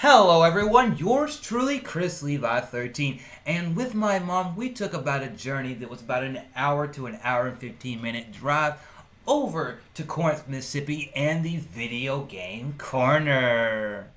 Hello everyone, yours truly, Chrislevi13, and with my mom, we took about a journey that was about an hour to an hour and 15-minute drive over to Corinth, Mississippi, and the Video Game Corner.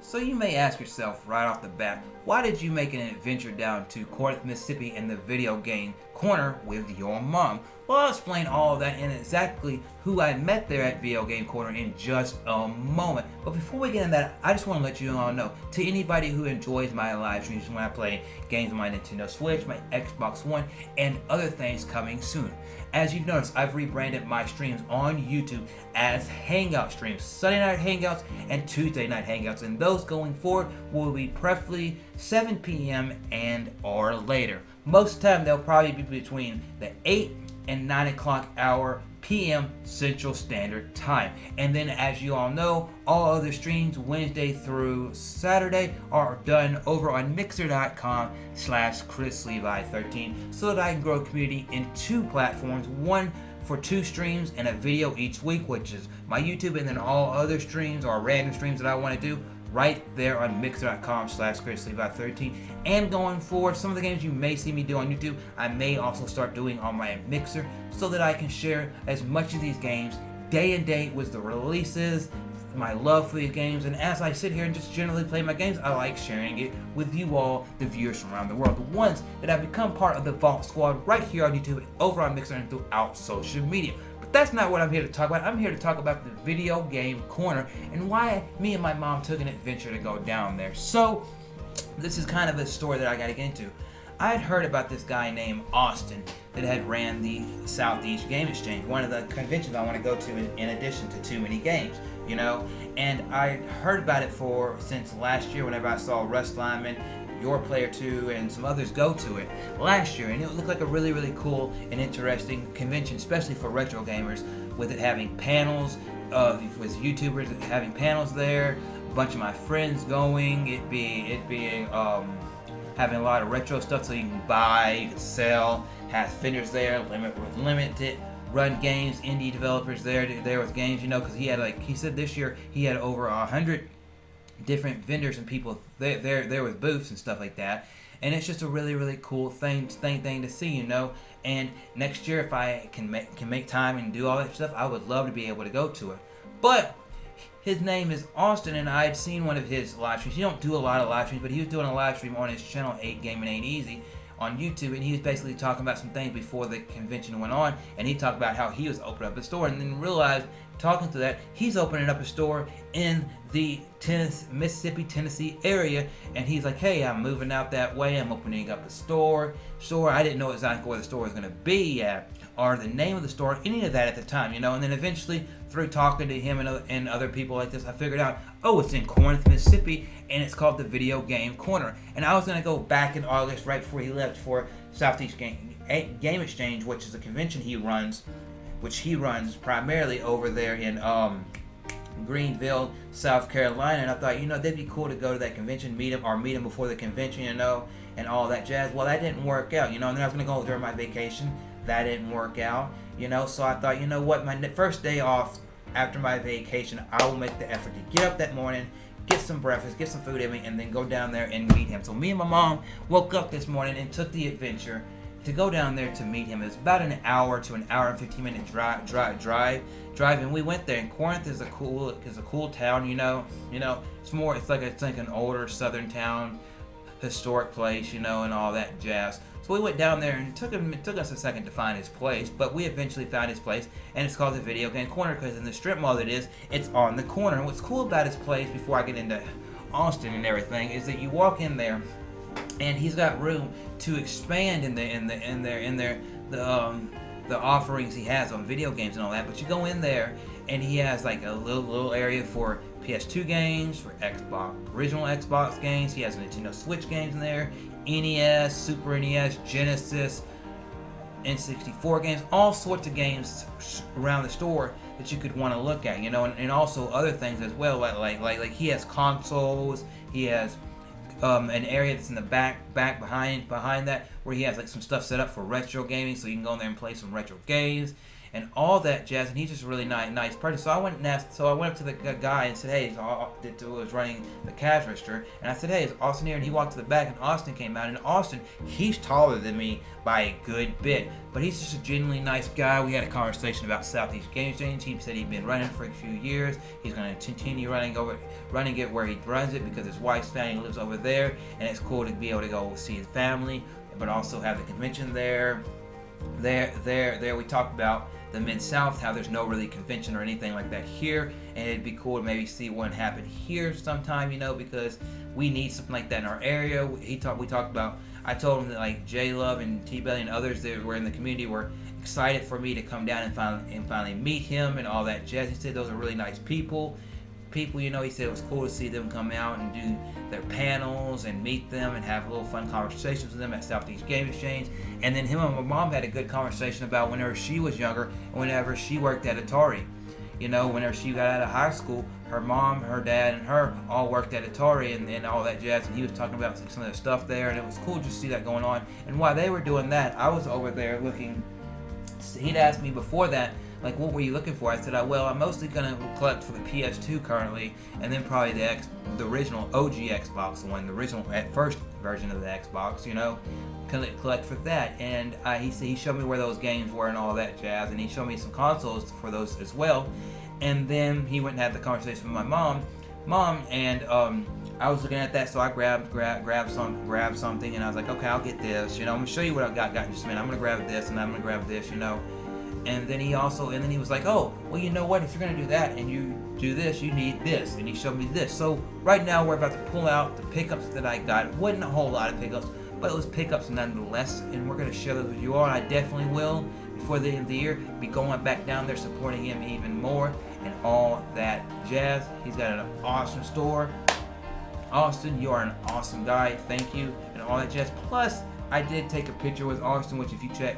So you may ask yourself right off the bat, why did you make an adventure down to Corinth, Mississippi in the Video Game Corner with your mom? Well, I'll explain all of that and exactly who I met there at Video Game Corner in just a moment. But before we get into that, I just want to let you all know, to anybody who enjoys my live streams when I play games on my Nintendo Switch, my Xbox One, and other things coming soon. As you've noticed, I've rebranded my streams on YouTube as Hangout streams, Sunday night Hangouts and Tuesday night Hangouts, and those going forward will be preferably 7 p.m. and or later. Most of the time, they'll probably be between the 8 and 9 o'clock hour p.m. Central Standard Time. And then, as you all know, all other streams Wednesday through Saturday are done over on mixer.com/chrislevi13 so that I can grow a community in two platforms, one for 2 streams and a video each week, which is my YouTube, and then all other streams or random streams that I want to do right there on mixer.com/chrislevi13. And going forward, some of the games you may see me do on YouTube, I may also start doing on my Mixer so that I can share as much of these games day and date with the releases, my love for these games, and as I sit here and just generally play my games, I like sharing it with you all, the viewers from around the world, the ones that have become part of the Vault Squad right here on YouTube, over on Mixer, and throughout social media. But that's not what I'm here to talk about. I'm here to talk about the Video Game Corner and why me and my mom took an adventure to go down there. So, this is kind of a story that I got to get into. I had heard about this guy named Austin that had ran the Southeast Game Exchange, one of the conventions I want to go to in addition to Too Many Games, you know. And I heard about it since last year whenever I saw Russ Lyman, Your Player 2, and some others go to it last year, and it looked like a really, really cool and interesting convention, especially for retro gamers, with it having panels with YouTubers having panels there, a bunch of my friends going, it being having a lot of retro stuff so you can buy, you can sell, has vendors there, limited run games, indie developers there with games, you know, because he said this year he had over 100 different vendors and people there with booths and stuff like that, and it's just a really, really cool thing to see, you know. And next year, if I can make time and do all that stuff, I would love to be able to go to it. But his name is Austin, and I had seen one of his live streams. He don't do a lot of live streams, but he was doing a live stream on his channel 8 Gaming Ain't Easy on YouTube, and he was basically talking about some things before the convention went on, and he talked about how he was opening up a store, and then realized, talking to that, he's opening up a store in the Mississippi, Tennessee area, and he's like, hey, I'm moving out that way, I'm opening up a store. I didn't know exactly where the store was going to be at, or the name of the store, any of that at the time, you know. And then eventually, through talking to him and other people like this, I figured out, oh, it's in Corinth, Mississippi, and it's called the Video Game Corner. And I was going to go back in August, right before he left, for Southeast Game Exchange, which is a convention he runs, primarily over there in Greenville, South Carolina. And I thought, you know, that'd be cool to go to that convention, meet him before the convention, you know, and all that jazz. Well, that didn't work out, you know, and then I was going to go during my vacation. That didn't work out, you know, so I thought, you know what, my first day off after my vacation, I will make the effort to get up that morning, get some breakfast, get some food in me, and then go down there and meet him. So me and my mom woke up this morning and took the adventure to go down there to meet him. It's about an hour to an hour and 15-minute drive, and we went there. And Corinth is a cool town, you know. It's like an older southern town, historic place, you know, and all that jazz. So we went down there, and it took us a second to find his place, but we eventually found his place, and it's called the Video Game Corner because in the strip mall it's on the corner. And what's cool about his place, before I get into Austin and everything, is that you walk in there, and he's got room to expand in the offerings he has on video games and all that. But you go in there, and he has like a little area for PS2 games, for original Xbox games. He has Nintendo Switch games in there, NES, Super NES, Genesis, N64 games, all sorts of games around the store that you could want to look at, you know, and also other things as well, like he has consoles, he has an area that's in the back behind that, where he has like some stuff set up for retro gaming, so you can go in there and play some retro games and all that jazz. And he's just a really nice person. So I went and asked. So I went up to the guy and said, "Hey," that was running the cash register, and I said, "Hey, is Austin here?" And he walked to the back, and Austin came out. And Austin, he's taller than me by a good bit, but he's just a genuinely nice guy. We had a conversation about Southeast Game Exchange. He said he'd been running for a few years. He's going to continue running it where he runs it, because his wife's family lives over there, and it's cool to be able to go see his family, but also have the convention there. We talked about the Mid-South, how there's no really convention or anything like that here, and it'd be cool to maybe see what happened here sometime, because we need something like that in our area. We talked about, I told him that like J Love and T Belly and others that were in the community were excited for me to come down and finally meet him and all that jazz. He said those are really nice people. He said it was cool to see them come out and do their panels and meet them and have little fun conversations with them at Southeast Game Exchange. And then him and my mom had a good conversation about whenever she was younger and whenever she worked at Atari. Whenever she got out of high school, her mom, her dad, and her all worked at Atari and all that jazz. And he was talking about some of the stuff there, and it was cool just to see that going on. And while they were doing that, I was over there looking. He'd asked me before that, like, what were you looking for? I said, well, I'm mostly going to collect for the PS2 currently, and then probably the original OG Xbox one, the original first version of the Xbox, collect for that. And he showed me where those games were and all that jazz, and he showed me some consoles for those as well. And then he went and had the conversation with my mom, and I was looking at that, so I grabbed something, and I was like, okay, I'll get this. I'm gonna show you what I got in just a minute. I'm gonna grab this, and I'm gonna grab this, And then he was like, oh, well, you know what? If you're gonna do that and you do this, you need this. And he showed me this. So right now we're about to pull out the pickups that I got. It wasn't a whole lot of pickups, but it was pickups nonetheless. And we're gonna share those with you all. And I definitely will, before the end of the year, be going back down there supporting him even more and all that jazz. He's got an awesome store. Austin, you are an awesome guy. Thank you, and all that jazz. Plus, I did take a picture with Austin, which if you check,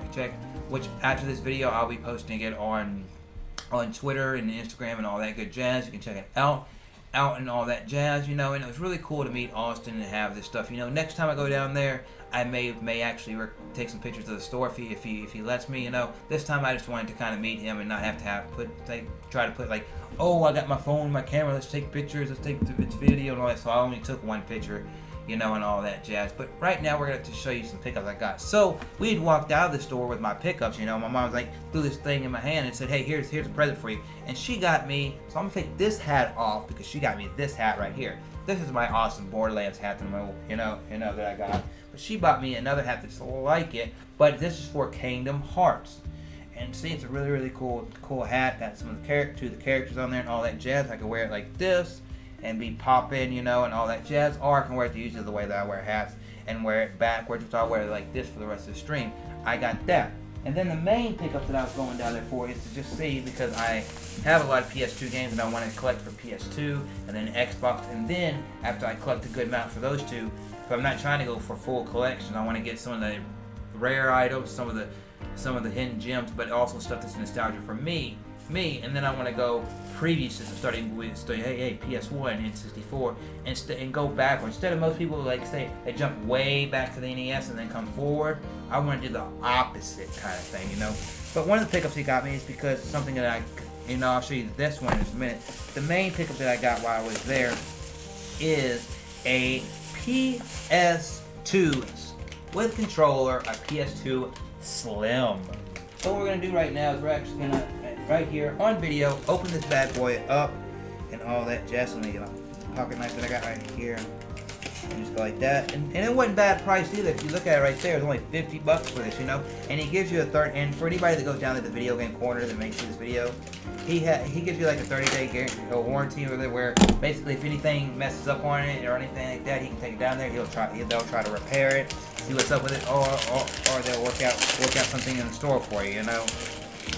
which after this video I'll be posting it on Twitter and Instagram and all that good jazz. You can check it out and all that jazz, and it was really cool to meet Austin and have this stuff. Next time I go down there, I may actually take some pictures of the store if he lets me. This time I just wanted to kind of meet him and not have to try to put like, oh, I got my phone, my camera, let's take pictures, let's take this video and all that. So I only took one picture, and all that jazz. But right now we're going to show you some pickups I got. So we had walked out of the store with my pickups, my mom was like, threw this thing in my hand and said, hey, here's a present for you. And she got me, so I'm going to take this hat off because she got me this hat right here. This is my awesome Borderlands hat that I got. But she bought me another hat that's like it, but this is for Kingdom Hearts. And see, it's a really, really cool hat. Got some of the characters on there and all that jazz. I can wear it like this and be popping, and all that jazz. Or I can wear it usually the way that I wear hats and wear it backwards, which I'll wear it like this for the rest of the stream. I got that. And then the main pickup that I was going down there for is to just see, because I have a lot of PS2 games and I want to collect for PS2 and then Xbox. And then after I collect a good amount for those two, if I'm not trying to go for full collection, I want to get some of the rare items, some of the hidden gems, but also stuff that's nostalgia for me, and then I want to go previous to starting with PS1 and 64 and go backwards. Instead of most people like say they jump way back to the NES and then come forward, I want to do the opposite kind of thing, But one of the pickups he got me is because something that I'll show you this one in just a minute. The main pickup that I got while I was there is a PS2 with controller, a PS2 Slim. So what we're going to do right now is we're actually going to, right here on video, open this bad boy up and all that jazz. And the pocket knife that I got right here. And just go like that. And it wasn't bad price either. If you look at it right there, it's only $50 for this, And he gives you a and for anybody that goes down to the video game corner that may see this video, he gives you like a 30-day warranty where basically if anything messes up on it or anything like that, he can take it down there. They'll try to repair it, see what's up with it, or they'll work out something in the store for you,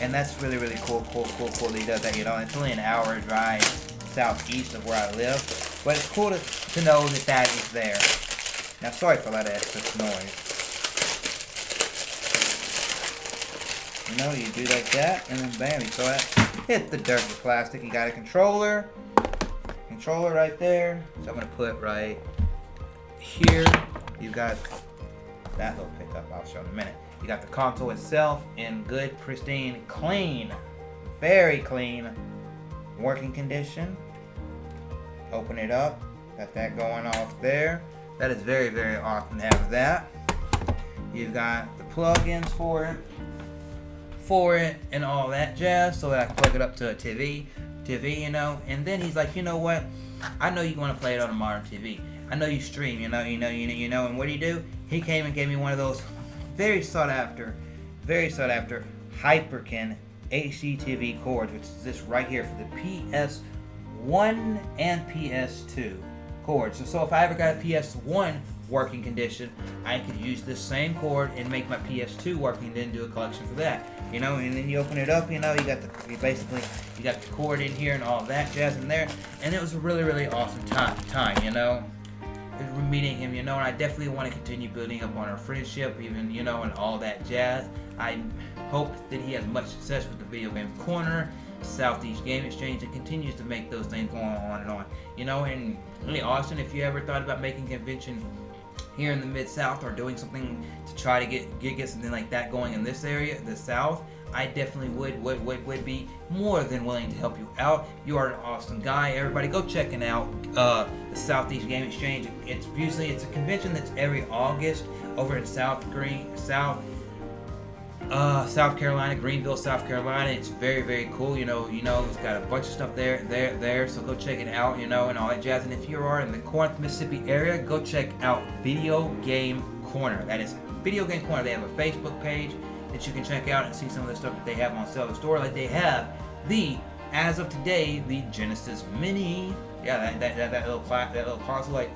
And that's really, really cool that he does that, It's only an hour drive southeast of where I live, but it's cool to know that is there. Now, sorry for that extra noise. You do like that, and then bam, you throw that, hit the dirty plastic. You got a controller right there. So I'm gonna put right here you got that little pickup. I'll show in a minute. You got the console itself in good, pristine, clean, very clean working condition. Open it up. Got that going off there. That is very, very awesome to have that. You've got the plug-ins for it, and all that jazz, so that I can plug it up to a TV, you know. And then he's like, you know what? I know you want to play it on a modern TV. I know you stream, you know. And what do? He came and gave me one of those very sought after Hyperkin HD TV cords, which is this right here for the PS1 and PS2 cords. So if I ever got a PS1 working condition, I could use this same cord and make my PS2 working, then do a collection for that, you know. And then you open it up, you know, you got the cord in here and all that jazz in there, and it was a really, really awesome time, you know, meeting him, you know. And I definitely want to continue building up on our friendship, even, you know, and all that jazz. I hope that he has much success with the Video Game Corner, Southeast Game Exchange, and continues to make those things go on and on, you know. And really, Austin, if you ever thought about making a convention here in the Mid-South, or doing something to try to get something like that going in this area, the South, I definitely would be more than willing to help you out. You are an awesome guy. Everybody go checking out the Southeast Game Exchange. It's a convention that's every August over in South Carolina, Greenville, South Carolina. It's very, very cool. You know, it's got a bunch of stuff there. So go check it out, you know, and all that jazz. And if you are in the Corinth, Mississippi area, go check out Video Game Corner. That is Video Game Corner. They have a Facebook page that you can check out and see some of the stuff that they have on sale at the store. Like they have as of today, the Genesis Mini. Yeah, that little console, like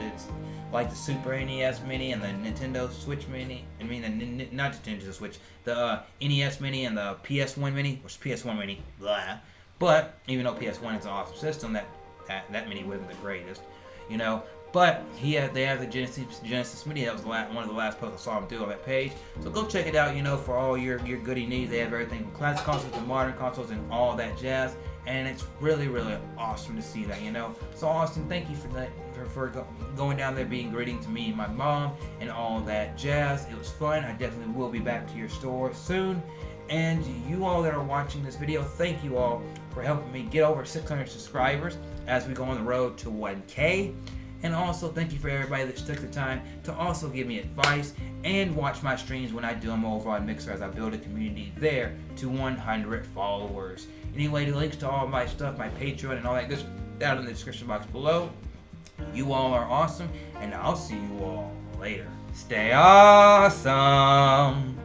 the Super NES Mini and the Nintendo Switch Mini. I mean, not Nintendo Switch, the NES Mini and the PS1 Mini, which PS1 Mini, blah. But even though PS1 is an awesome system, that Mini wasn't the greatest, you know. But they have the Genesis Mini. That was one of the last posts I saw them do on that page. So go check it out, you know, for all your goodie needs. They have everything from classic consoles to modern consoles and all that jazz. And it's really, really awesome to see that, you know. So Austin, thank you for that, for going down there, being greeting to me and my mom and all that jazz. It was fun. I definitely will be back to your store soon. And you all that are watching this video, thank you all for helping me get over 600 subscribers as we go on the road to 1K. And also thank you for everybody that took the time to also give me advice and watch my streams when I do them over on Mixer, as I build a community there to 100 followers. Anyway, the links to all my stuff, my Patreon and all that good stuff, down in the description box below. You all are awesome, and I'll see you all later. Stay awesome!